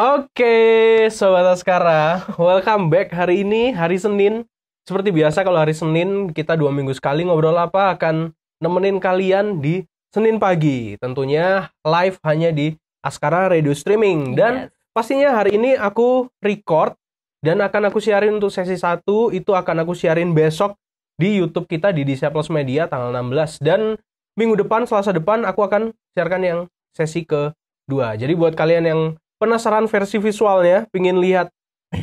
Oke, Sobat Askara, welcome back. Hari ini hari Senin. Seperti biasa kalau hari Senin kita 2 minggu sekali ngobrol apa akan nemenin kalian di Senin pagi. Tentunya live hanya di Askara Radio Streaming. Dan pastinya hari ini aku record dan akan aku siarin untuk sesi 1. Itu akan aku siarin besok di YouTube kita di Disciples Media tanggal 16. Dan minggu depan, Selasa depan, aku akan siarkan yang sesi kedua. Jadi buat kalian yang penasaran versi visualnya, pingin lihat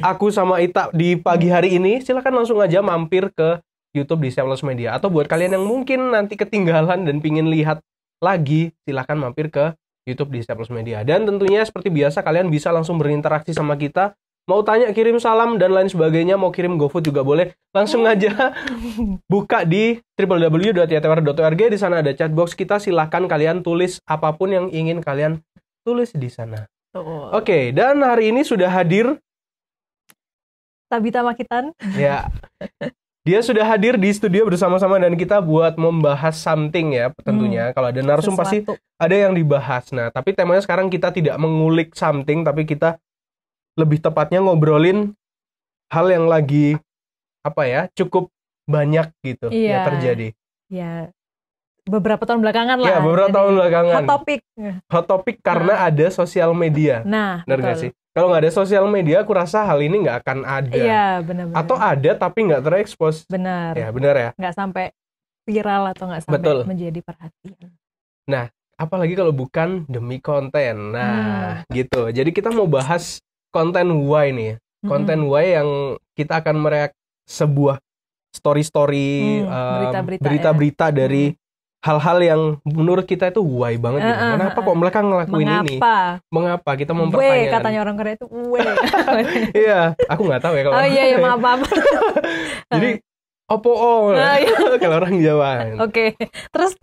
aku sama Ita di pagi hari ini, silakan langsung aja mampir ke YouTube di Disciples Media. Atau buat kalian yang mungkin nanti ketinggalan dan pingin lihat lagi, silakan mampir ke YouTube di Disciples Media. Dan tentunya seperti biasa kalian bisa langsung berinteraksi sama kita. Mau tanya, kirim salam, dan lain sebagainya. Mau kirim GoFood juga boleh. Langsung aja buka di www.yatwr.org. Di sana ada chatbox kita. Silahkan kalian tulis apapun yang ingin kalian tulis di sana. Oke, dan hari ini sudah hadir Tabita Makitan. Ya, dia sudah hadir di studio bersama-sama dan kita buat membahas something ya tentunya. Kalau ada narsum pasti ada yang dibahas. Nah, tapi temanya sekarang kita tidak mengulik something, tapi kita lebih tepatnya ngobrolin hal yang lagi cukup banyak gitu ya terjadi. Iya. Beberapa tahun belakangan lah. Ya, beberapa tahun belakangan. Hot topic karena ada sosial media. Nah, benar nggak sih? Kalau nggak ada sosial media, aku rasa hal ini nggak akan ada. Iya, benar-benar. Atau ada tapi nggak terekspos. Benar. Ya, benar ya. Nggak sampai viral atau nggak sampai menjadi perhatian. Nah, apalagi kalau bukan demi konten. Nah, gitu. Jadi kita mau bahas konten why nih. Konten why yang kita akan sebuah story-story, berita-berita dari hal-hal yang menurut kita itu why banget gitu. Kenapa kok mereka ngelakuin ini? Mengapa? Kita mempertanyakan. Katanya orang Korea itu Iya, aku nggak tahu ya kalau. Oh iya, maaf. Jadi kalau orang Jawa. Oke. Terus.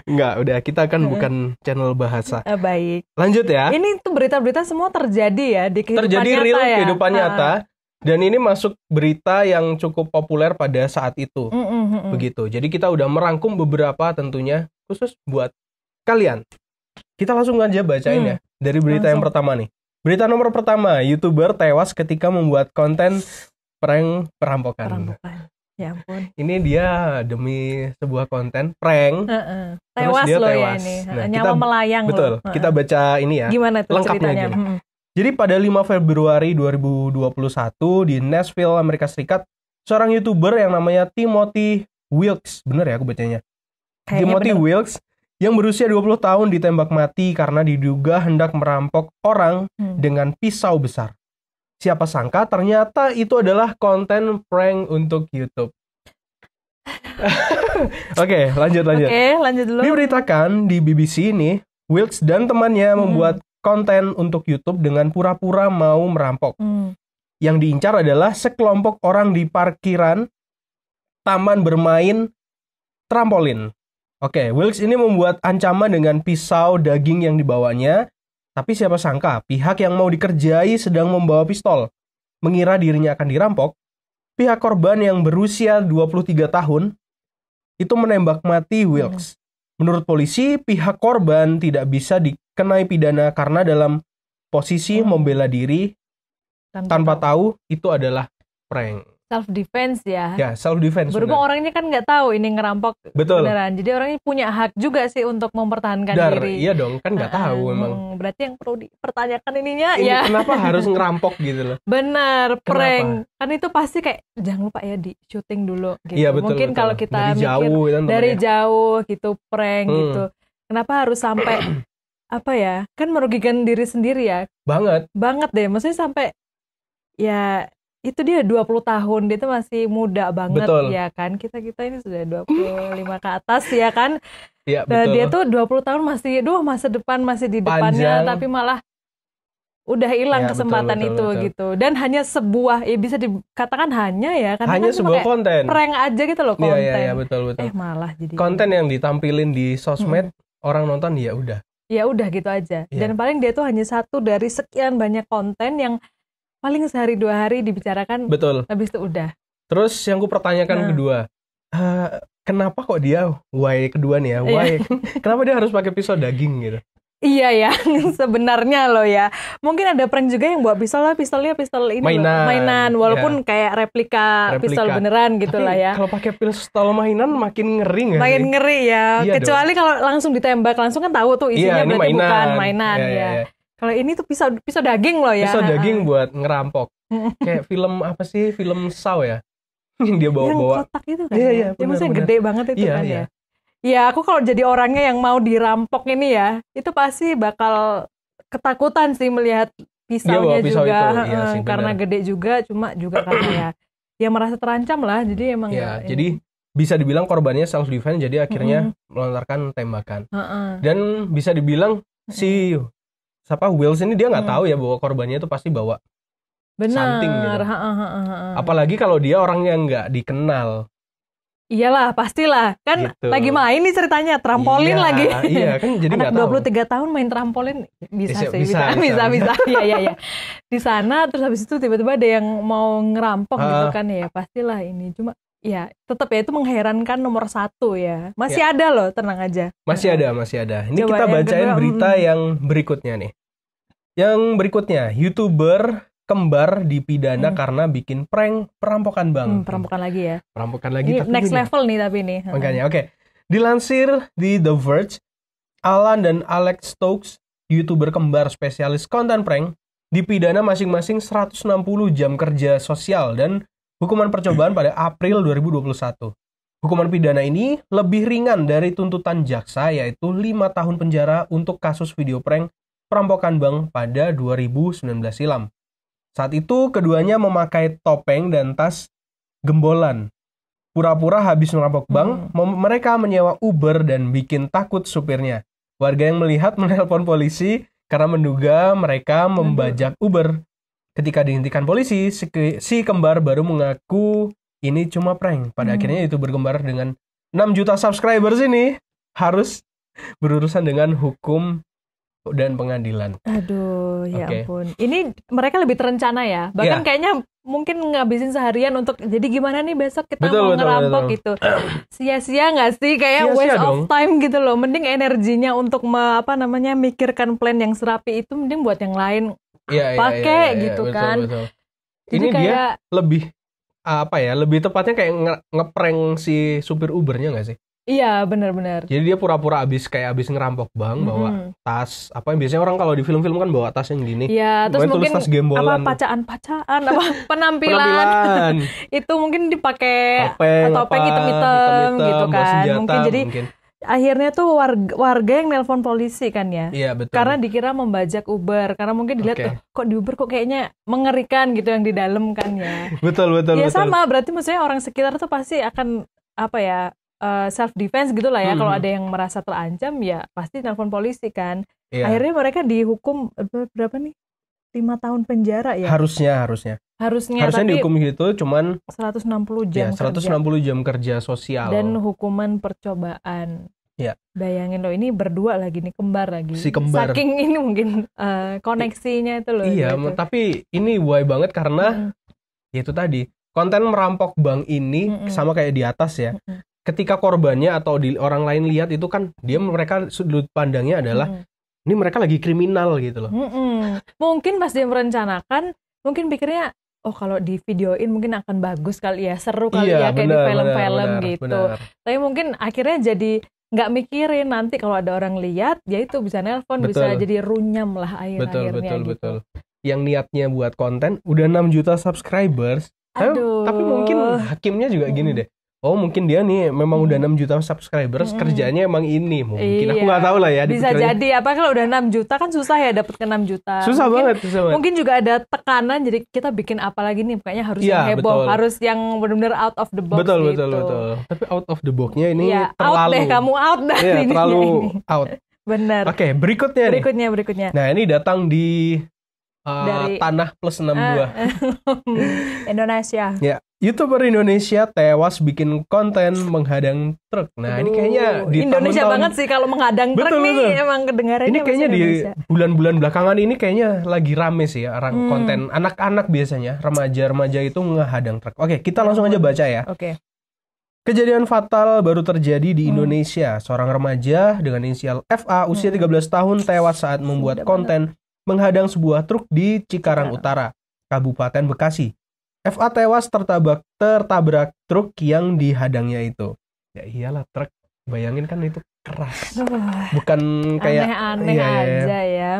Enggak, udah kita kan bukan channel bahasa. Baik. Lanjut ya. Ini tuh berita-berita semua terjadi ya di kehidupan terjadi nyata real ya. Kehidupan nyata. Dan ini masuk berita yang cukup populer pada saat itu. Begitu. Jadi kita udah merangkum beberapa tentunya khusus buat kalian. Kita langsung aja bacain ya. Dari berita yang pertama nih. Berita nomor pertama, YouTuber tewas ketika membuat konten prank perampokan. Ya ampun. Ini dia demi sebuah konten prank. Tewas dia loh tewas. Ya ini. Nah, nyawa melayang betul. Loh. Kita baca ini ya. Gimana tuh lengkapnya ceritanya? Gini. Jadi pada 5 Februari 2021 di Nashville, Amerika Serikat, seorang YouTuber yang namanya Timothy Wilkes, bener ya aku bacanya? Timothy Wilkes, yang berusia 20 tahun ditembak mati karena diduga hendak merampok orang dengan pisau besar. Siapa sangka ternyata itu adalah konten prank untuk YouTube. Oke, lanjut. Oke, lanjut dulu. Diberitakan di BBC ini, Wilkes dan temannya membuat konten untuk YouTube dengan pura-pura mau merampok. Yang diincar adalah sekelompok orang di parkiran taman bermain trampolin. Oke, Wilkes ini membuat ancaman dengan pisau daging yang dibawanya, tapi siapa sangka pihak yang mau dikerjai sedang membawa pistol. Mengira dirinya akan dirampok, pihak korban yang berusia 23 tahun itu menembak mati Wilkes. Menurut polisi, pihak korban tidak bisa dikenai pidana karena dalam posisi membela diri tanpa tahu itu adalah prank. Self defense ya. Ya, self defense. Berhubung orang ini kan nggak tahu ini ngerampok beneran. Jadi orang ini punya hak juga sih untuk mempertahankan diri. Iya dong, kan nggak tahu memang. Berarti yang perlu dipertanyakan ininya ini ya. Kenapa harus ngerampok gitu loh? Benar, prank. Kan itu pasti kayak jangan lupa ya di syuting dulu gitu. Iya, betul, mungkin kalau kita dari mikir jauh, dari jauh gitu prank gitu. Kenapa harus sampai kan merugikan diri sendiri ya? Banget deh. Maksudnya sampai ya itu dia 20 tahun, dia tuh masih muda banget. Betul. Ya kan, kita ini sudah 25 ke atas ya kan. Iya, betul. Dia tuh 20 tahun masih, masa depan masih di depannya, tapi malah udah hilang kesempatan betul. Gitu. Dan hanya sebuah, bisa dikatakan hanya ya, karena hanya kan sebuah konten. Prank aja gitu loh konten. Iya, betul. Malah jadi konten yang ditampilin di sosmed, orang nonton ya udah gitu aja. Dan paling dia tuh hanya satu dari sekian banyak konten yang paling sehari 2 hari dibicarakan. Betul. Habis itu udah. Terus yang ku pertanyakan kedua, kenapa kok dia why kedua nih ya? Why? Kenapa dia harus pakai pisau daging gitu? Iya ya, sebenarnya loh ya. Mungkin ada prank juga yang buat pistolnya pistol ini mainan walaupun kayak replika pistol beneran gitu lah ya. Kalau pakai pistol mainan makin ngeri nggak? Makin ngeri ya. Iya kecuali kalau langsung ditembak langsung kan tahu tuh isinya berarti bukan mainan ya. Kalau ini tuh pisau daging loh ya. Pisau daging buat ngerampok. Kayak film apa sih? Film Saw ya. Dia bawa-bawa. Yang kotak itu kan. Iya, dia maksudnya gede banget itu kan ya. Ya aku kalau jadi orangnya yang mau dirampok ini ya, itu pasti bakal ketakutan sih melihat pisaunya pisau juga itu, iya sih, karena gede juga, cuma juga karena ya merasa terancam lah, jadi emang jadi bisa dibilang korbannya self defense, jadi akhirnya melontarkan tembakan. Dan bisa dibilang si Wills ini dia nggak tahu ya bahwa korbannya itu pasti bawa something gitu. Apalagi kalau dia orang yang nggak dikenal. Iyalah, pastilah. Kan gitu. Lagi main nih ceritanya, trampolin lagi. Iya, kan jadi anak 23 tahun main trampolin bisa. Iya. Di sana terus habis itu tiba-tiba ada yang mau ngerampok gitu kan ya, pastilah ini. Cuma ya tetap ya itu mengherankan nomor 1 ya. Masih ada loh, tenang aja. Masih ada. Ini coba kita bacain berita yang berikutnya nih. Yang berikutnya, YouTuber kembar dipidana karena bikin prank perampokan bank. Perampokan lagi ya. Perampokan lagi. Ini next level nih tapi nih. Makanya oke. Dilansir di The Verge, Alan dan Alex Stokes, YouTuber kembar spesialis konten prank, dipidana masing-masing 160 jam kerja sosial dan hukuman percobaan pada April 2021. Hukuman pidana ini lebih ringan dari tuntutan jaksa, yaitu 5 tahun penjara untuk kasus video prank perampokan bank pada 2019 silam. Saat itu keduanya memakai topeng dan tas gembolan. Pura-pura habis merampok bank, mereka menyewa Uber dan bikin takut supirnya. Warga yang melihat menelpon polisi karena menduga mereka membajak Uber. Ketika dihentikan polisi, si kembar baru mengaku ini cuma prank. Pada akhirnya YouTuber kembar dengan 6 juta subscribers ini harus berurusan dengan hukum dan pengadilan. Aduh, ya ampun. Ini mereka lebih terencana ya. Bahkan kayaknya mungkin ngabisin seharian untuk jadi gimana nih besok kita mau ngerampok gitu. Sia-sia nggak sih? Kayak waste of time gitu loh. Mending energinya untuk mikirkan plan yang serapi itu mending buat yang lain pakai gitu kan. Betul. Jadi ini kayak dia lebih tepatnya kayak ngeprank si supir Ubernya nggak sih? Iya, benar-benar. Jadi dia pura-pura abis ngerampok bank, bawa tas, biasanya orang kalau di film-film kan bawa tas yang gini. Iya, terus mungkin tas gembolan, pacaan, penampilan. Itu mungkin dipakai topeng hitam-hitam gitu kan. Mungkin akhirnya tuh warga yang nelpon polisi kan ya. Iya, betul. Karena dikira membajak Uber, karena mungkin dilihat kok di Uber kok kayaknya mengerikan gitu yang di dalam kan ya. Betul. Ya sama, berarti maksudnya orang sekitar tuh pasti akan self defense gitu lah ya. Kalau ada yang merasa terancam ya pasti telepon polisi kan. Akhirnya mereka dihukum berapa nih? 5 tahun penjara ya. Harusnya tapi dihukum gitu, cuman 160 jam 160 jam kerja sosial dan hukuman percobaan. Ya. Bayangin loh, ini berdua lagi nih, kembar lagi. Si kembar. Saking ini mungkin koneksinya itu loh. Iya, gitu. Tapi ini why banget karena ya itu tadi, konten merampok bank ini sama kayak di atas ya. Ketika korbannya atau orang lain lihat itu kan mereka sudut pandangnya adalah ini mereka lagi kriminal gitu loh. Mungkin pas dia merencanakan, mungkin pikirnya kalau di videoin mungkin akan bagus kali ya, seru kali ya kayak di film-film gitu. Benar. Tapi mungkin akhirnya jadi nggak mikirin nanti kalau ada orang lihat, ya itu bisa nelpon, bisa jadi runyam lah akhirnya gitu. Betul. Yang niatnya buat konten udah 6 juta subscribers. Tapi mungkin hakimnya juga gini deh. Oh mungkin dia nih memang udah 6 juta subscribers, kerjanya emang ini mungkin. Aku nggak tahu lah ya. Bisa jadi, apa kalau udah 6 juta kan susah ya dapet ke 6 juta. Susah banget. Mungkin juga ada tekanan, jadi kita bikin apa lagi nih, kayaknya harus yang heboh, harus yang benar-benar out of the box gitu. Betul. Tapi out of the box-nya ini terlalu. Out deh, kamu out dah. Iya, terlalu out. Bener. Oke, berikutnya. Nah ini datang di dari Tanah Plus 62. Indonesia. Ya. YouTuber Indonesia tewas bikin konten menghadang truk. Nah, ini kayaknya di Indonesia banget sih kalau menghadang truk nih, emang kedengarannya. Ini kayaknya di bulan-bulan belakangan ini kayaknya lagi rame sih ya konten anak-anak biasanya, remaja-remaja itu menghadang truk. Oke, kita langsung aja baca ya. Oke. Kejadian fatal baru terjadi di Indonesia. Seorang remaja dengan inisial FA usia 13 tahun tewas saat membuat konten menghadang sebuah truk di Cikarang Utara, Kabupaten Bekasi. FA tewas tertabrak truk yang dihadangnya itu. Ya iyalah, truk. Bayangin kan itu keras. Bukan kayak aneh-aneh aja ya.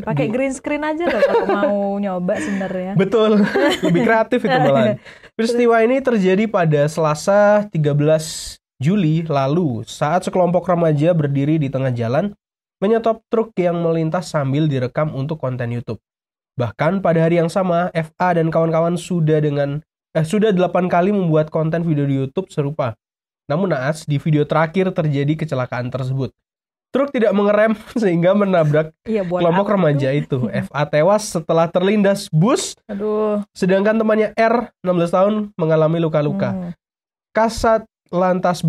Pakai green screen aja loh kalau mau nyoba sebenarnya. Betul. Lebih kreatif itu malah. Peristiwa ini terjadi pada Selasa 13 Juli lalu saat sekelompok remaja berdiri di tengah jalan menyetop truk yang melintas sambil direkam untuk konten YouTube. Bahkan pada hari yang sama, FA dan kawan-kawan sudah 8 kali membuat konten video di YouTube serupa. Namun naas, di video terakhir terjadi kecelakaan tersebut. Truk tidak mengerem sehingga menabrak kelompok remaja itu. FA tewas setelah terlindas bus. Sedangkan temannya R, 16 tahun, mengalami luka-luka. Kasat Lantas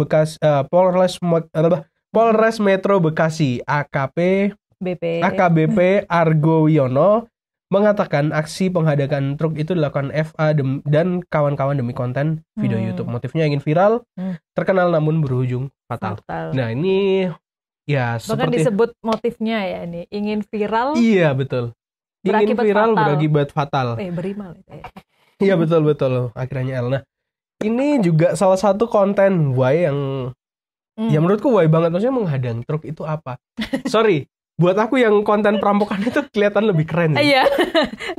Polres Metro Bekasi, AKBP Argo Wiono, mengatakan aksi penghadakan truk itu dilakukan FA dan kawan-kawan demi konten video YouTube. Motifnya ingin viral, terkenal namun berujung fatal. Nah ini ya bahkan disebut motifnya ya ini, ingin viral. Iya betul. Ingin viral berakibat fatal. Berimal. Iya betul. Akhirnya L. Nah ini juga salah satu konten Y yang ya menurutku Y banget. Maksudnya menghadang truk itu apa? Sorry. Buat aku yang konten perampokan itu kelihatan lebih keren. Iya,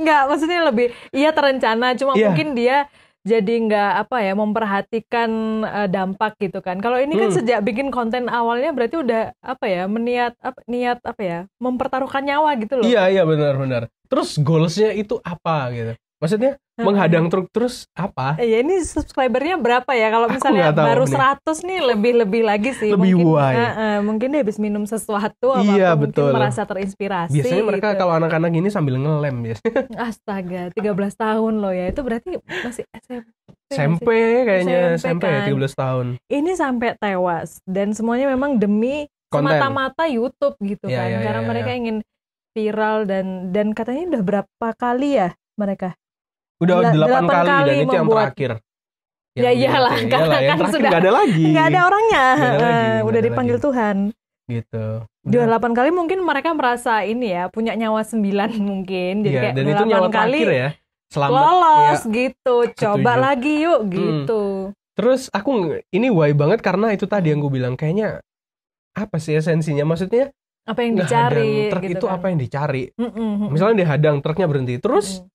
nggak maksudnya lebih, terencana. Cuma mungkin dia jadi nggak memperhatikan dampak gitu kan. Kalau ini kan sejak bikin konten awalnya berarti udah niat mempertaruhkan nyawa gitu loh. Iya benar. Terus goalsnya itu apa gitu? Maksudnya menghadang truk terus apa? Iya ini subscribernya berapa ya? Kalau misalnya baru 100 nih lebih lagi sih. Lebih mungkin dia habis minum sesuatu atau mungkin merasa terinspirasi. Biasanya mereka kalau anak-anak ini sambil ngelem biasanya. Astaga, 13 tahun loh ya. Itu berarti masih SMP kayaknya, SMP kan? 13 tahun. Ini sampai tewas dan semuanya memang demi semata-mata YouTube gitu kan. Karena mereka ingin viral dan katanya udah berapa kali ya mereka? Udah 8 kali dan itu yang terakhir. Ya iyalah, kan sudah nggak ada lagi. Nggak ada orangnya. Udah dipanggil Tuhan. Gitu. Udah 8 kali mungkin mereka merasa ini ya, punya nyawa 9 mungkin. Jadi kayak dan itu nyawa kali terakhir ya. Selamat. Lolos gitu. Coba lagi yuk gitu. Terus aku ini Y banget karena itu tadi yang gue bilang kayaknya apa sih esensinya? Maksudnya apa yang dicari? Truk gitu itu kan. apa yang dicari? Misalnya dihadang, truknya berhenti. Terus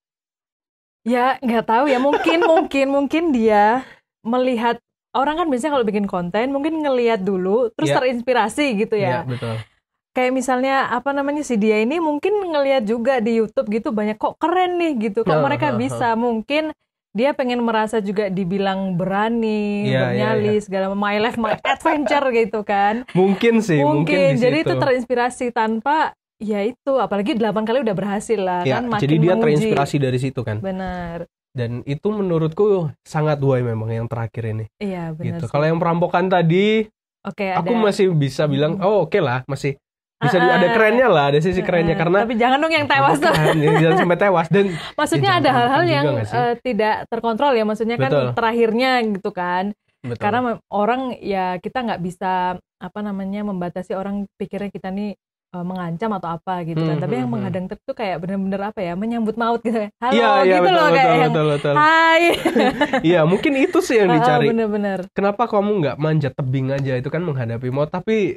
ya nggak tahu ya, mungkin dia melihat orang kan biasanya kalau bikin konten mungkin ngelihat dulu terus terinspirasi gitu ya. Iya, betul. Kayak misalnya si dia ini mungkin ngelihat juga di YouTube gitu, banyak kok keren nih gitu, kok mereka bisa. Mungkin dia pengen merasa juga dibilang berani, bernyali segala my life my adventure gitu kan. Mungkin jadi itu terinspirasi tanpa ya itu, apalagi 8 kali udah berhasil lah kan, makin jadi dia menguji. terinspirasi dari situ kan. Benar. Dan itu menurutku sangat Y memang yang terakhir ini. Iya benar. Gitu. Kalau yang perampokan tadi, aku masih bisa bilang, oke lah, masih bisa ada kerennya lah, ada sisi kerennya karena. Tapi jangan dong yang tewas tuh. Jangan sampai tewas dan. Maksudnya ada hal-hal yang tidak terkontrol ya, maksudnya kan terakhirnya gitu kan. Betul. Karena orang ya kita nggak bisa membatasi orang pikirnya kita nih mengancam atau apa gitu kan. Tapi yang menghadang truk tuh kayak bener-bener menyambut maut gitu. Halo gitu loh, kayak betul. Hai. Iya mungkin itu sih yang dicari. Bener-bener. Kenapa kamu nggak manjat tebing aja, itu kan menghadapi maut, tapi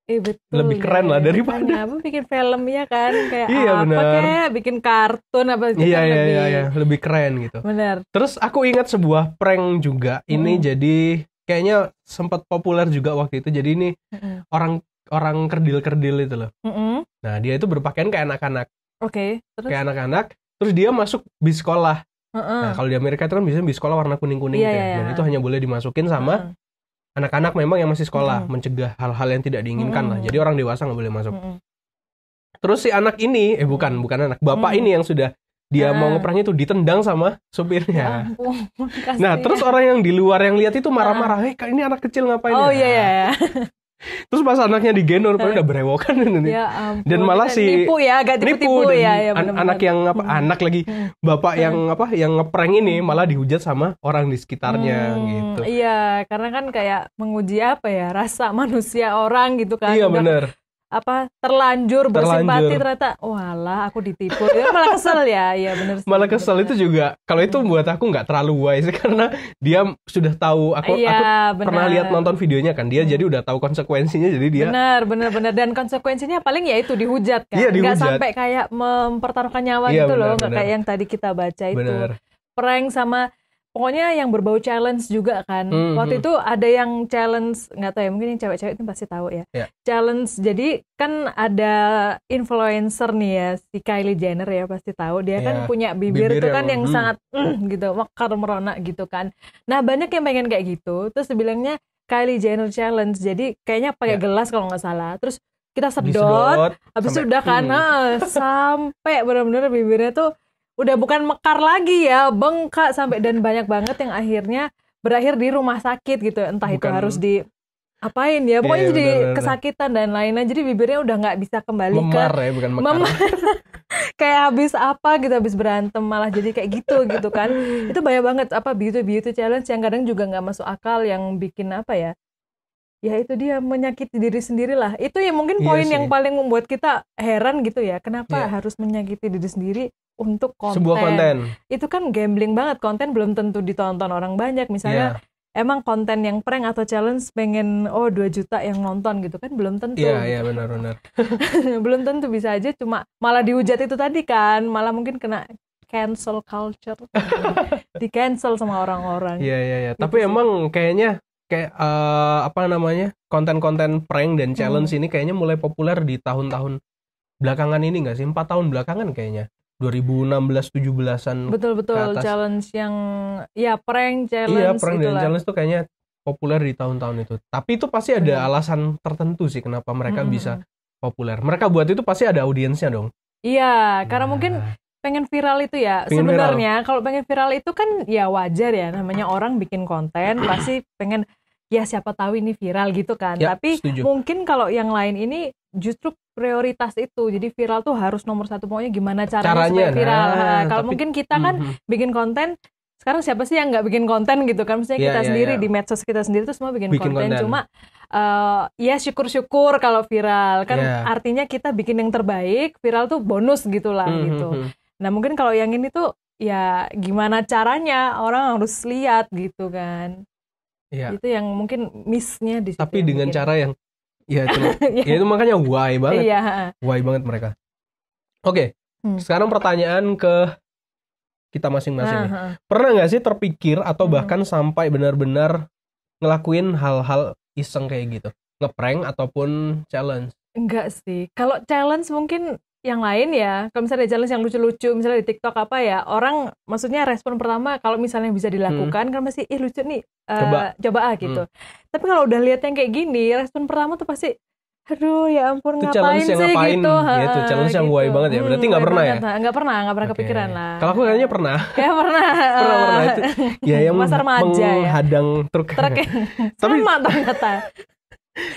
betul, lebih keren lah daripada bikin film ya kan, kayak kayak bikin kartun apa gitu. Iya, lebih keren gitu. Benar. Terus aku ingat sebuah prank juga ini, jadi kayaknya sempat populer juga waktu itu. Jadi ini orang kerdil-kerdil itu loh. Nah dia itu berpakaian kayak anak-anak. Terus? Kayak anak-anak. Terus dia masuk bis sekolah. Nah kalau di Amerika itu kan biasanya bis sekolah warna kuning-kuning gitu ya. Dan itu hanya boleh dimasukin sama anak-anak memang yang masih sekolah, mencegah hal-hal yang tidak diinginkan lah. Jadi orang dewasa nggak boleh masuk. Terus si anak ini, bukan anak, bapak ini yang sudah dia mau ngeprank itu ditendang sama supirnya. Nah terus orang yang di luar yang lihat itu marah-marah, ini anak kecil ngapain? Iya. Terus pas anaknya digendong rupanya udah berewokan ini. Ya, dan malah si nipu ya, agak tipu-tipu ya, anak yang anak lagi bapak yang yang ngeprank ini malah dihujat sama orang di sekitarnya gitu. Iya, karena kan kayak menguji apa ya, rasa manusia orang gitu kan. Iya benar. Terlanjur bersimpati ternyata walah aku ditipu. Ya, malah kesel ya. Iya benar. Malah kesel bener. Itu juga kalau itu buat aku nggak terlalu wise karena dia sudah tahu aku pernah lihat nonton videonya kan dia jadi udah tahu konsekuensinya jadi dia benar dan konsekuensinya paling ya itu dihujat kan. Iya, nggak sampai kayak mempertaruhkan nyawa gitu loh, nggak kayak yang tadi kita baca itu. Prank sama pokoknya yang berbau challenge juga kan. Waktu itu ada yang challenge, nggak tahu ya, mungkin yang cewek-cewek itu pasti tahu ya. Challenge, jadi kan ada influencer nih ya, si Kylie Jenner ya pasti tahu. Dia kan punya bibir tuh kan yang sangat gitu, mekar merona gitu kan. Nah banyak yang pengen kayak gitu. Terus dibilangnya Kylie Jenner Challenge. Jadi kayaknya pakai gelas kalau nggak salah. Terus kita sedot, habis itu udah kan, sampai benar-benar bibirnya tuh udah bukan mekar lagi ya, bengkak sampai dan banyak banget yang akhirnya berakhir di rumah sakit gitu. Entah itu harus apain ya, pokoknya jadi kesakitan dan lain-lain. Jadi bibirnya udah nggak bisa kembali memar ya, bukan mekar. Kayak habis apa gitu, habis berantem malah jadi kayak gitu kan. Itu banyak banget beauty challenge yang kadang juga nggak masuk akal, yang bikin apa ya. Ya itu dia menyakiti diri sendiri lah. Itu yang mungkin poin yang paling membuat kita heran gitu ya. Kenapa harus menyakiti diri sendiri untuk konten? Sebuah konten. Itu kan gambling banget. Konten belum tentu ditonton orang banyak. Misalnya emang konten yang prank atau challenge pengen 2 juta yang nonton gitu kan belum tentu. Iya benar. Belum tentu, bisa aja cuma malah dihujat itu tadi kan. Malah mungkin kena cancel culture. Di cancel sama orang-orang. Iya. Gitu. Tapi emang kayaknya kayak konten-konten prank dan challenge ini kayaknya mulai populer di tahun-tahun belakangan ini nggak sih? 4 tahun belakangan kayaknya. 2016-17an. Betul challenge yang prank challenge. Iya, prank dan challenge tuh kayaknya populer di tahun-tahun itu. Tapi itu pasti ada alasan tertentu sih kenapa mereka bisa populer. Mereka buat itu pasti ada audiensnya dong. Iya, karena mungkin pengen viral itu ya. Sebenarnya kalau pengen viral itu kan ya wajar ya, namanya orang bikin konten pasti pengen ya siapa tahu ini viral gitu kan. Tapi mungkin kalau yang lain ini justru prioritas itu. Jadi viral tuh harus nomor 1, pokoknya gimana caranya supaya viral. Kalau mungkin kita kan bikin konten, sekarang siapa sih yang nggak bikin konten gitu kan? Misalnya kita sendiri di medsos kita sendiri tuh semua bikin konten. Cuma ya syukur-syukur kalau viral kan artinya kita bikin yang terbaik, viral tuh bonus gitulah gitu. Nah mungkin kalau yang ini tuh ya gimana caranya orang harus lihat gitu kan. Itu yang mungkin miss-nya di situ. Tapi dengan cara yang ya itu makanya why banget. Why banget mereka. Oke. Sekarang pertanyaan ke kita masing-masing nih. Pernah nggak sih terpikir atau bahkan sampai benar-benar ngelakuin hal-hal iseng kayak gitu? Ngeprank ataupun challenge? Enggak sih. Kalau challenge mungkin yang lain ya, kalau misalnya ada challenge yang lucu-lucu, misalnya di TikTok apa ya, orang maksudnya respon pertama kalau misalnya bisa dilakukan kan pasti lucu nih, coba gitu. Tapi kalau udah lihat yang kayak gini, respon pertama tuh pasti aduh ya ampun itu ngapain sih gitu. Itu challenge yang why banget ya. Berarti nggak pernah ya? Nggak pernah kepikiran lah. Kalau aku kayaknya pernah. Kayak pernah itu. Ya yang menghadang truk. Sama ternyata.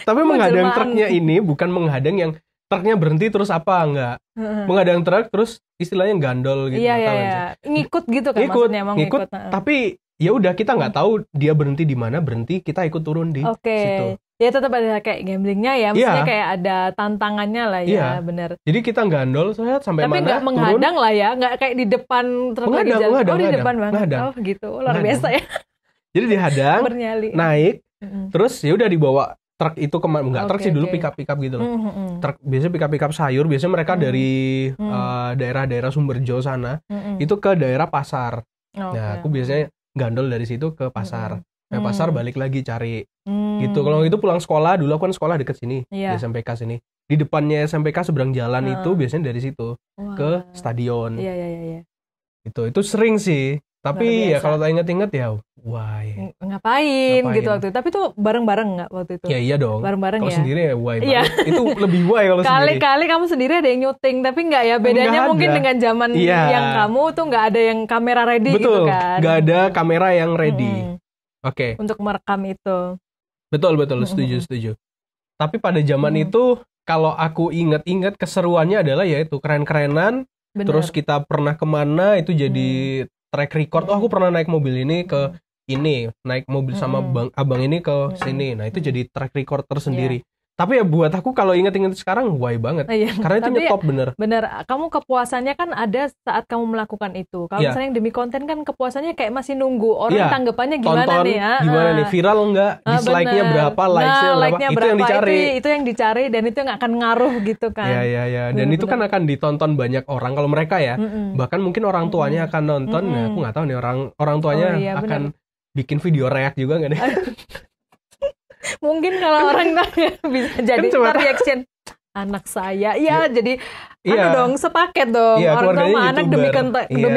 Tapi menghadang truknya ini bukan menghadang yang truknya berhenti terus enggak. Menghadang truk terus istilahnya gandol gitu. Iya. Ngikut gitu kan maksudnya, mau ngikut. Tapi ya udah kita nggak tahu dia berhenti di mana, kita ikut turun di situ. Ya tetap ada kayak gamblingnya ya, maksudnya kayak ada tantangannya lah ya, benar. Jadi kita gandol sampai tapi mana. Tapi nggak menghadang lah ya, nggak kayak di depan truk lagi jalan. Di depan banget. Oh gitu, luar biasa ya. Jadi dihadang, naik, terus ya udah dibawa truk itu enggak truk sih dulu pick up gitu loh. Truk biasanya pick up sayur, biasanya mereka dari daerah-daerah Sumberjo sana itu ke daerah pasar. Nah, aku biasanya gandol dari situ ke pasar. Pasar balik lagi cari gitu. Kalau itu pulang sekolah, dulu aku kan sekolah deket sini di SMPK sini. Di depannya SMPK seberang jalan itu biasanya dari situ ke stadion. Iya. Itu sering sih. Tapi ya kalau tak inget-inget ya why. Ngapain gitu waktu itu. Tapi tuh bareng-bareng nggak waktu itu? Ya iya dong. Bareng-bareng kalau sendiri ya why banget. Itu lebih why kalau sendiri. Kali-kali kamu sendiri ada yang nyuting, tapi nggak ya, bedanya mungkin dengan zaman yang kamu tuh nggak ada yang kamera ready. Betul, gitu kan. Nggak ada kamera yang ready. Oke. Untuk merekam itu. Betul, setuju. Tapi pada zaman itu kalau aku ingat-ingat keseruannya adalah yaitu keren-kerenan. Bener. Terus kita pernah kemana itu jadi track record. Oh, aku pernah naik mobil ini ke ini, naik mobil sama abang ini ke sini. Nah, itu jadi track record tersendiri. Tapi ya buat aku kalau inget-inget sekarang why banget. Karena itu nyetop bener. Bener, kamu kepuasannya kan ada saat kamu melakukan itu. Kalau misalnya yang demi konten kan kepuasannya kayak masih nunggu orang tanggapannya gimana tonton, nih ya. Gimana nih, viral enggak, dislike-nya berapa, likes-nya berapa, itu yang dicari. Itu yang dicari dan itu yang akan ngaruh gitu kan. Iya. Dan itu kan akan ditonton banyak orang kalau mereka ya. Bahkan mungkin orang tuanya akan nonton. Nah, aku nggak tahu nih orang tuanya akan bikin video react juga nggak deh? Mungkin kalau orang tuanya bisa jadi reaction anak saya, jadi dong sepaket dong orang tua sama anak demi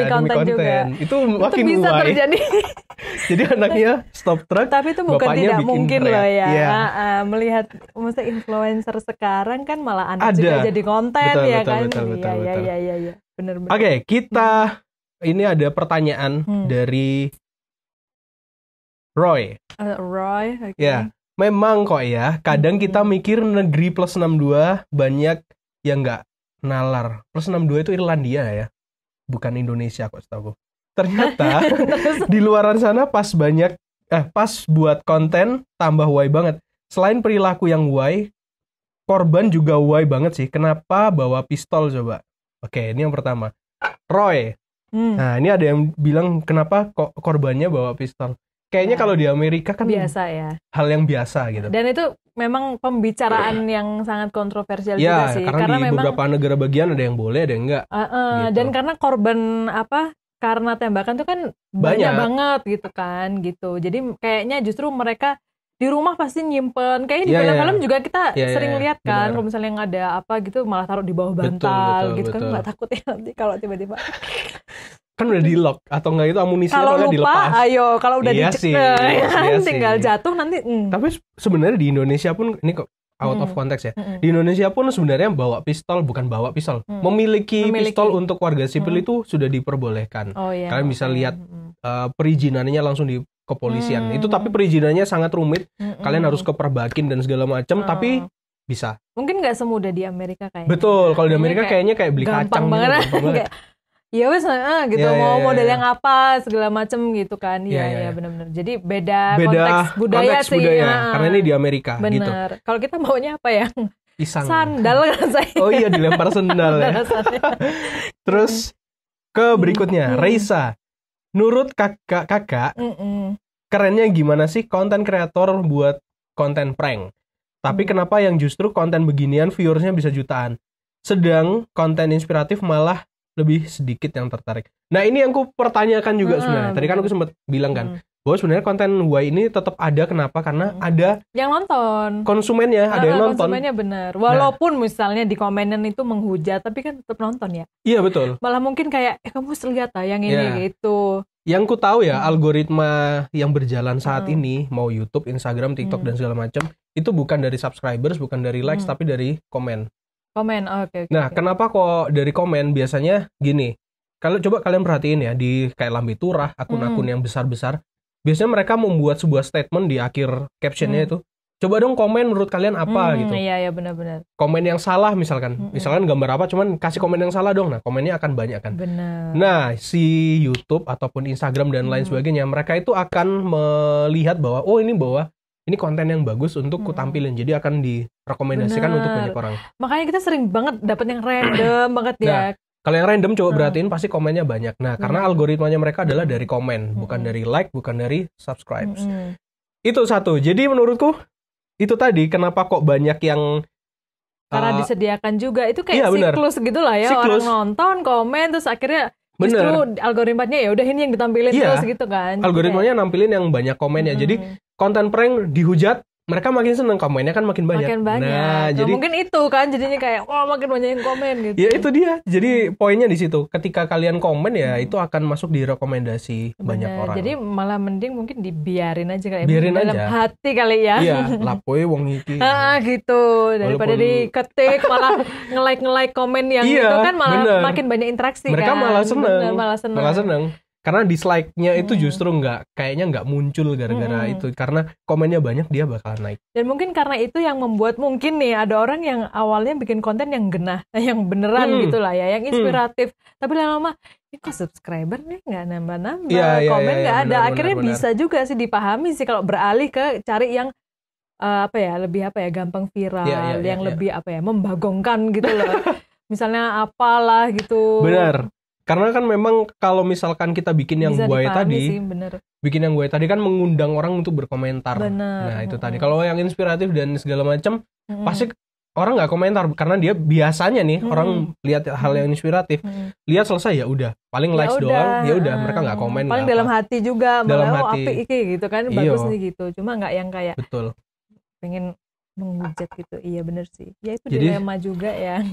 konten juga. Itu makin bisa terjadi. Jadi anaknya stop truck. Tapi itu bukan tidak mungkin loh ya. Melihat maksudnya influencer sekarang kan malah anak juga jadi konten kan. Iya. Benar. Oke, kita ini ada pertanyaan dari Roy. Roy, oke. Ya. Memang kok ya, kadang kita mikir negeri plus 62 banyak yang nggak nalar. Plus 62 itu Irlandia ya, bukan Indonesia kok setahu. Ternyata di luaran sana pas buat konten tambah why banget. Selain perilaku yang why, korban juga why banget sih. Kenapa bawa pistol coba? Oke, ini yang pertama. Roy. Nah, ini ada yang bilang kenapa kok korbannya bawa pistol. Kayaknya kalau di Amerika kan biasa ya. Hal yang biasa gitu. Dan itu memang pembicaraan yang sangat kontroversial juga sih. Karena di beberapa negara bagian ada yang boleh, ada yang enggak. Gitu. Dan karena korban karena tembakan itu kan banyak banget gitu kan gitu. Jadi kayaknya justru mereka di rumah pasti nyimpen. Kayaknya di film-film juga kita sering lihat kan. Kalau misalnya ada apa gitu malah taruh di bawah bantal gitu kan. Nggak takut ya nanti kalau tiba-tiba kan udah di lock atau enggak itu amunisinya kalau lupa dilepas. Kalau udah tinggal jatuh nanti. Tapi sebenarnya di Indonesia pun ini kok out of context ya. Di Indonesia pun sebenarnya memiliki pistol untuk warga sipil itu sudah diperbolehkan. Kalian bisa lihat perizinannya langsung di kepolisian. Itu tapi perizinannya sangat rumit. Kalian harus ke Perbakin dan segala macam, tapi bisa. Mungkin nggak semudah di Amerika kayaknya. Betul, kalau di Amerika kayaknya kayak beli kacang banget. Ya wes gitu mau model yang apa segala macem gitu kan. Iya benar-benar. Jadi beda konteks budaya sih. Karena ini di Amerika. Bener. Gitu. Kalau kita maunya apa ya? Pisang. Sandal rasanya. Oh iya, dilempar sandal ya. Terus ke berikutnya, Reisa. Menurut kakak, kerennya gimana sih konten kreator buat konten prank? Tapi kenapa yang justru konten beginian viewersnya bisa jutaan? Sedang konten inspiratif malah lebih sedikit yang tertarik. Nah, ini yang aku pertanyakan juga sebenarnya. Tadi kan aku sempat bilang kan, bahwa sebenarnya konten Y ini tetap ada. Kenapa? Karena ada yang nonton. Konsumennya, ada yang nonton. Konsumennya benar. Walaupun misalnya di komenan itu menghujat, tapi kan tetap nonton ya. Iya, betul. Malah mungkin kayak, kamu harus lihat yang ini gitu. Yang ku tahu ya, algoritma yang berjalan saat ini, mau YouTube, Instagram, TikTok, dan segala macam, itu bukan dari subscribers, bukan dari likes, tapi dari komen. Oke. Nah, kenapa kok dari komen? Biasanya gini, kalau coba kalian perhatiin ya, di kayak Lambe Turah, akun-akun yang besar-besar, biasanya mereka membuat sebuah statement di akhir captionnya itu, coba dong komen menurut kalian apa gitu. Iya, benar-benar. Komen yang salah misalkan gambar apa, cuman kasih komen yang salah dong. Nah, komennya akan banyak kan. Benar. Nah, si YouTube ataupun Instagram dan lain sebagainya, mereka itu akan melihat bahwa, ini konten yang bagus untuk ku tampilin, jadi akan direkomendasikan untuk banyak orang. Makanya kita sering banget dapat yang random banget ya. Nah, kalau yang random coba perhatiin pasti komennya banyak. Nah, karena algoritmanya mereka adalah dari komen, bukan dari like, bukan dari subscribes. Itu satu. Jadi menurutku itu tadi kenapa kok banyak yang karena disediakan juga itu kayak siklus gitu lah ya. Orang nonton, komen, terus akhirnya justru algoritmanya ya udah ini yang ditampilin terus gitu kan. Algoritmanya nampilin yang banyak komennya. Jadi konten prank dihujat, mereka makin seneng, komennya kan makin banyak. Nah, jadi mungkin itu kan jadinya kayak makin banyak yang komen gitu. Ya itu dia. Jadi poinnya di situ. Ketika kalian komen ya itu akan masuk di rekomendasi banyak orang. Jadi malah mending mungkin dibiarin aja kayak biarin dalam aja. hati kali ya. Iya, lapoe wong iki. Gitu. Daripada diketik malah nge-like komen yang itu kan malah makin banyak interaksi mereka kan. Malah seneng. Malah seneng. Karena dislike-nya itu justru kayaknya nggak muncul gara-gara itu. Karena komennya banyak, dia bakal naik. Dan mungkin karena itu yang membuat mungkin nih ada orang yang awalnya bikin konten yang genah, yang beneran gitu lah ya, yang inspiratif. Tapi lama-lama, ini kok subscriber nih nggak nambah-nambah, komen nggak ada. Akhirnya benar. Bisa juga sih dipahami sih kalau beralih ke cari yang lebih gampang viral, yang lebih membagongkan gitu loh. Misalnya apalah gitu. Benar. Karena kan memang kalau misalkan kita bikin yang buaya tadi, bikin yang buaya tadi kan mengundang orang untuk berkomentar. Bener. Nah itu tadi. Kalau yang inspiratif dan segala macam, pasti orang nggak komentar karena dia biasanya nih orang lihat hal yang inspiratif, lihat selesai ya udah, paling likes doang, ya udah mereka nggak komen. Paling dalam hati juga, dalam hati. Apik iki gitu kan, bagus nih gitu. Cuma nggak yang kayak pengen menghujat gitu. Iya bener sih. Ya itu dilema juga ya.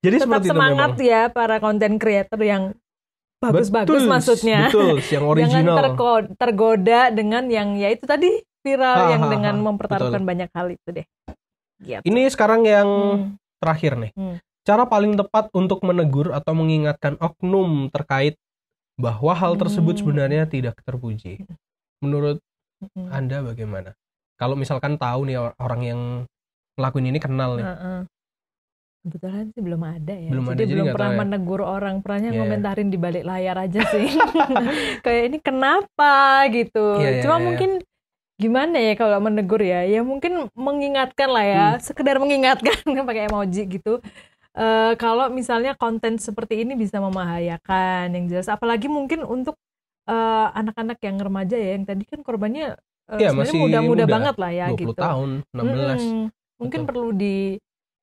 Jadi tetap semangat itu ya para konten creator yang bagus-bagus maksudnya. Betul, yang original. Jangan tergoda dengan yang ya itu tadi viral yang dengan mempertaruhkan banyak hal itu deh. Gitu. Ini sekarang yang terakhir nih. Cara paling tepat untuk menegur atau mengingatkan oknum terkait bahwa hal tersebut sebenarnya tidak terpuji. Menurut Anda bagaimana? Kalau misalkan tahu nih orang yang ngelakuin ini kenal nih. Kebetulan sih belum ada ya. Jadi belum pernah menegur orang, pernahnya ngomentarin di balik layar aja sih. Kayak ini kenapa gitu. Cuma mungkin gimana ya kalau menegur ya mungkin mengingatkan lah ya, sekedar mengingatkan pakai emoji gitu. Kalau misalnya konten seperti ini bisa membahayakan yang jelas, apalagi mungkin untuk anak-anak yang remaja ya, yang tadi kan korbannya sebenarnya muda-muda banget lah ya 20 gitu. 20 tahun, 16. Mungkin perlu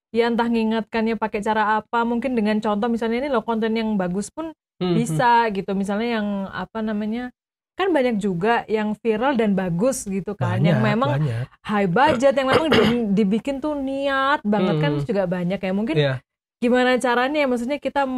ya entah ngingatkannya pakai cara apa, mungkin dengan contoh misalnya ini loh konten yang bagus pun bisa gitu, misalnya yang kan banyak juga yang viral dan bagus gitu kan, yang memang high budget, yang memang dibikin tuh niat banget kan juga banyak ya, mungkin gimana caranya ya, maksudnya kita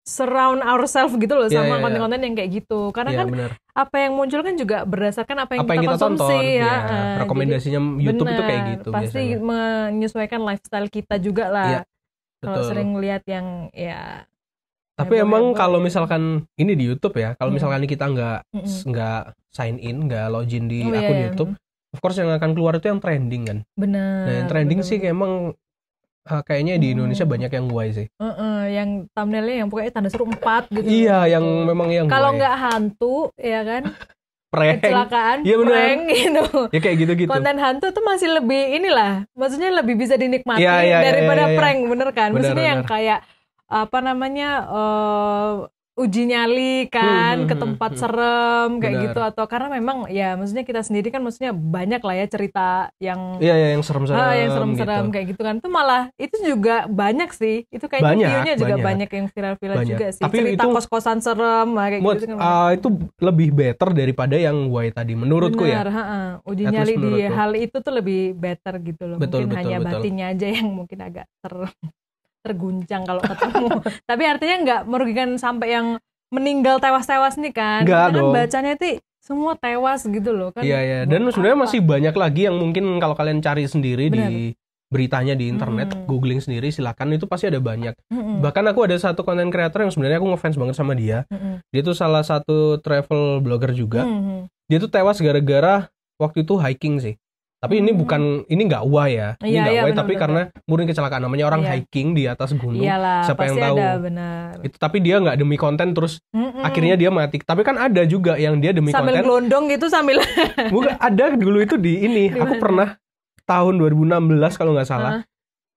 surround ourselves gitu loh sama konten-konten yang kayak gitu, karena kan apa yang muncul kan juga berdasarkan apa yang kita konsumsi tonton, rekomendasinya jadi, YouTube itu kayak gitu pasti biasanya menyesuaikan lifestyle kita juga lah. Kalau sering lihat yang tapi emang kalau misalkan ini di YouTube ya, kalau misalkan kita nggak sign in, nggak login di akun YouTube, of course yang akan keluar itu yang trending kan. Benar. Nah yang trending sih emang kayaknya di Indonesia banyak yang guay sih. Yang thumbnailnya yang pokoknya tanda seru 4 gitu. Iya, yang memang yang kalau nggak hantu ya kan, prank, kecelakaan, prank gitu. Ya kayak gitu-gitu. Konten hantu tuh masih lebih inilah, maksudnya lebih bisa dinikmati daripada prank, bener kan? Maksudnya yang kayak uji nyali kan ke tempat serem kayak gitu, atau karena memang ya maksudnya kita sendiri kan maksudnya banyak lah ya cerita yang yang serem-serem yang serem-serem gitu. Kayak gitu kan, itu malah itu juga banyak sih, itu kayak videonya juga banyak yang viral-viral juga sih. Tapi cerita itu, kos-kosan serem kayak gitu kan. Itu lebih better daripada yang guay tadi menurutku. Benar, ya uji nyali di hal itu tuh lebih better gitu loh. Mungkin hanya batinnya aja yang mungkin agak terguncang kalau ketemu. Tapi artinya nggak merugikan sampai yang meninggal tewas-tewas nih kan. Nggak dong. Bacanya tuh semua tewas gitu loh kan. Iya. Dan sebenarnya masih banyak lagi yang mungkin kalau kalian cari sendiri di beritanya di internet, googling sendiri silakan, itu pasti ada banyak. Bahkan aku ada satu content creator yang sebenarnya aku ngefans banget sama dia. Dia tuh salah satu travel blogger juga. Dia tuh tewas gara-gara waktu itu hiking sih. Tapi ini nggak wah ya, ini nggak wah, tapi karena murni kecelakaan, namanya orang hiking di atas gunung. Iyalah, siapa yang tahu? Itu tapi dia nggak demi konten terus akhirnya dia mati. Tapi kan ada juga yang dia demi sambil konten. Sambil gelondong gitu sambil. Bukan, ada dulu itu di ini. Aku pernah tahun 2016 kalau nggak salah.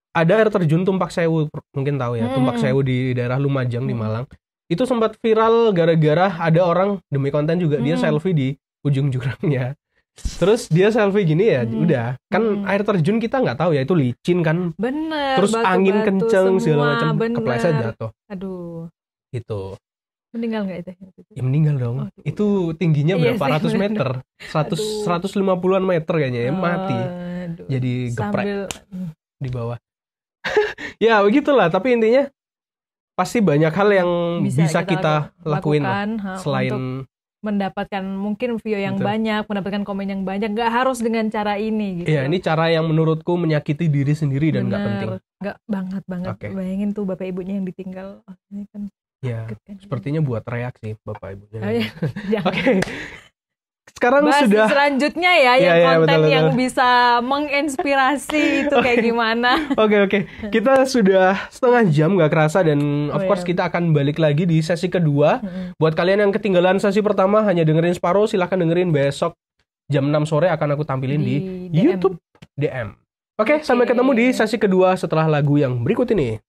Ada air terjun Tumpak Sewu, mungkin tahu ya, Tumpak Sewu di daerah Lumajang di Malang. Itu sempat viral gara-gara ada orang demi konten juga dia selfie di ujung jurangnya. Terus dia selfie gini ya, udah kan air terjun kita nggak tahu ya, itu licin kan. Bener. Terus angin kenceng segala macam, kepleset jatuh. Aduh. Itu. Meninggal nggak itu? Ya meninggal dong. Itu tingginya berapa ratus meter? 150-an meter kayaknya ya, mati. Jadi geprek di bawah. Ya begitulah. Tapi intinya pasti banyak hal yang bisa kita lakuin selain mendapatkan mungkin view yang banyak, mendapatkan komen yang banyak, nggak harus dengan cara ini gitu. Iya, ini cara yang menurutku menyakiti diri sendiri dan nggak penting. Nggak banget. Okay. Bayangin tuh bapak ibunya yang ditinggal, ini kan Ya, Kan. sepertinya buat reaksi Bapak Ibu. Oh, iya. Oke. Sekarang Bahas sudah selanjutnya ya, yang Iya, konten betul. yang bisa menginspirasi itu kayak gimana. Oke. Kita sudah setengah jam nggak kerasa dan of course iya. kita akan balik lagi di sesi kedua. Buat kalian yang ketinggalan sesi pertama hanya dengerin separuh, silahkan dengerin besok jam 6 sore akan aku tampilin di DM. YouTube DM. Oke, sampai ketemu di sesi kedua setelah lagu yang berikut ini.